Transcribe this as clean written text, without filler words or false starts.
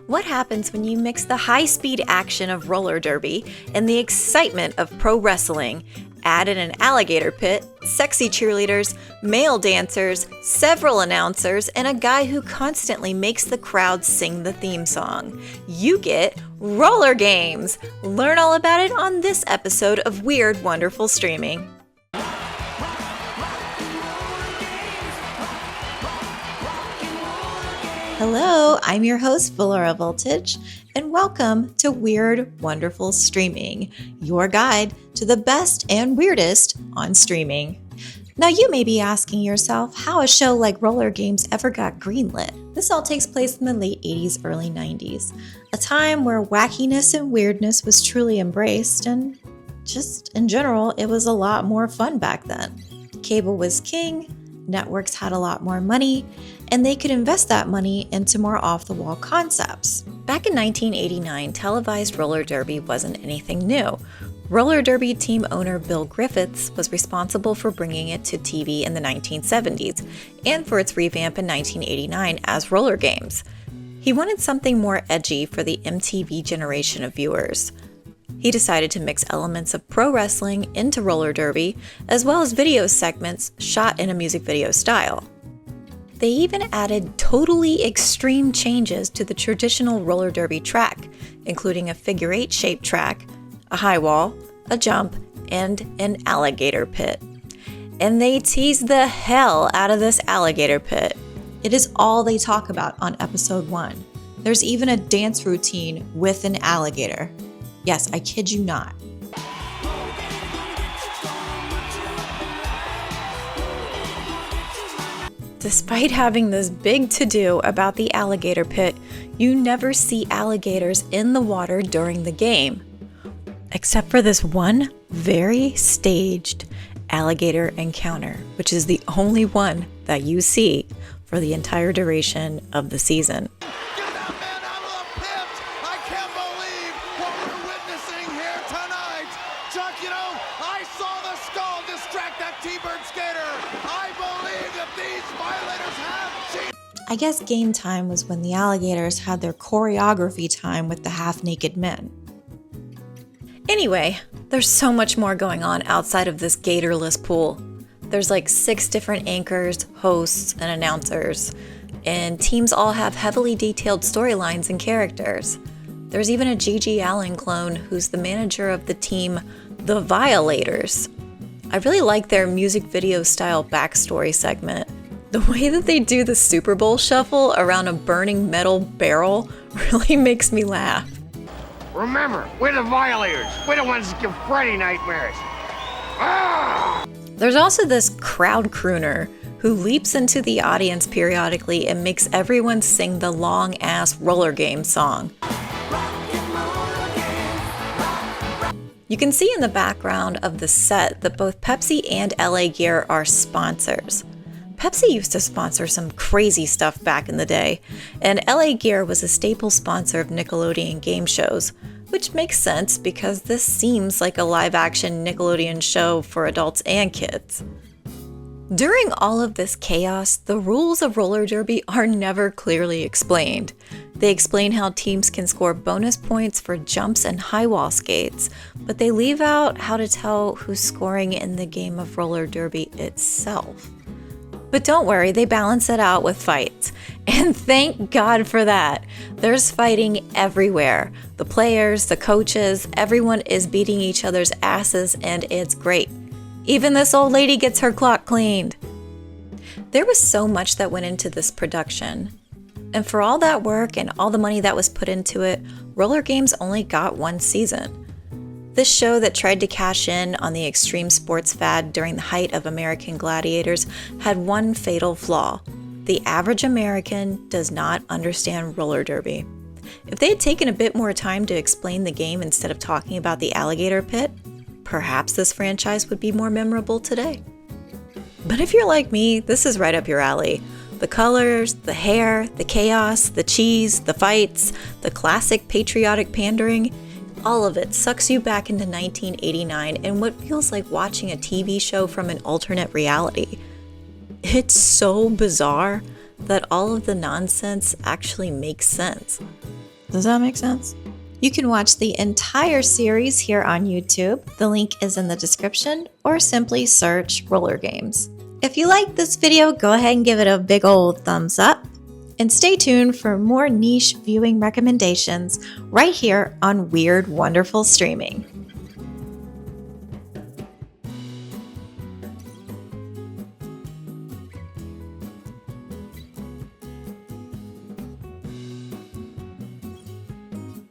What happens when you mix the high-speed action of roller derby and the excitement of pro wrestling? Add in an alligator pit, sexy cheerleaders, male dancers, several announcers, and a guy who constantly makes the crowd sing the theme song. You get Rollergames! Learn all about it on this episode of Weird Wonderful Streaming. Hello, I'm your host, Valora Voltage, and welcome to Weird Wonderful Streaming, your guide to the best and weirdest on streaming. Now, you may be asking yourself how a show like Rollergames ever got greenlit. This all takes place in the late 80s, early 90s, a time where wackiness and weirdness was truly embraced, and just in general, it was a lot more fun back then. Cable was king, networks had a lot more money, and they could invest that money into more off-the-wall concepts. Back in 1989, televised roller derby wasn't anything new. Roller derby team owner Bill Griffiths was responsible for bringing it to TV in the 1970s and for its revamp in 1989 as Rollergames. He wanted something more edgy for the MTV generation of viewers. He decided to mix elements of pro wrestling into roller derby, as well as video segments shot in a music video style. They even added totally extreme changes to the traditional roller derby track, including a figure-8 shaped track, a high wall, a jump, and an alligator pit. And they teased the hell out of this alligator pit. It is all they talk about on episode 1. There's even a dance routine with an alligator. Yes, I kid you not. Despite having this big to-do about the alligator pit, you never see alligators in the water during the game. Except for this one very staged alligator encounter, which is the only one that you see for the entire duration of the season. I guess game time was when the alligators had their choreography time with the half-naked men. Anyway, there's so much more going on outside of this gatorless pool. There's like 6 different anchors, hosts, and announcers, and teams all have heavily detailed storylines and characters. There's even a G.G. Allen clone who's the manager of the team The Violators. I really like their music video style backstory segment. The way that they do the Super Bowl shuffle around a burning metal barrel really makes me laugh. Remember, we're the violators. We're the ones that give Freddy nightmares. Ah! There's also this crowd crooner who leaps into the audience periodically and makes everyone sing the long-ass roller game song. You can see in the background of the set that both Pepsi and LA Gear are sponsors. Pepsi used to sponsor some crazy stuff back in the day, and LA Gear was a staple sponsor of Nickelodeon game shows, which makes sense because this seems like a live-action Nickelodeon show for adults and kids. During all of this chaos, the rules of roller derby are never clearly explained. They explain how teams can score bonus points for jumps and high wall skates, but they leave out how to tell who's scoring in the game of roller derby itself. But don't worry, they balance it out with fights. And thank God for that. There's fighting everywhere. The players, the coaches, everyone is beating each other's asses, and it's great. Even this old lady gets her clock cleaned. There was so much that went into this production. And for all that work and all the money that was put into it, Rollergames only got 1 season. This show that tried to cash in on the extreme sports fad during the height of American Gladiators had one fatal flaw. The average American does not understand roller derby. If they had taken a bit more time to explain the game instead of talking about the alligator pit, perhaps this franchise would be more memorable today. But if you're like me, this is right up your alley. The colors, the hair, the chaos, the cheese, the fights, the classic patriotic pandering, all of it sucks you back into 1989 and what feels like watching a TV show from an alternate reality. It's so bizarre that all of the nonsense actually makes sense. Does that make sense? You can watch the entire series here on YouTube. The link is in the description, or simply search Rollergames. If you like this video, go ahead and give it a big old thumbs up. And stay tuned for more niche viewing recommendations right here on Weird Wonderful Streaming.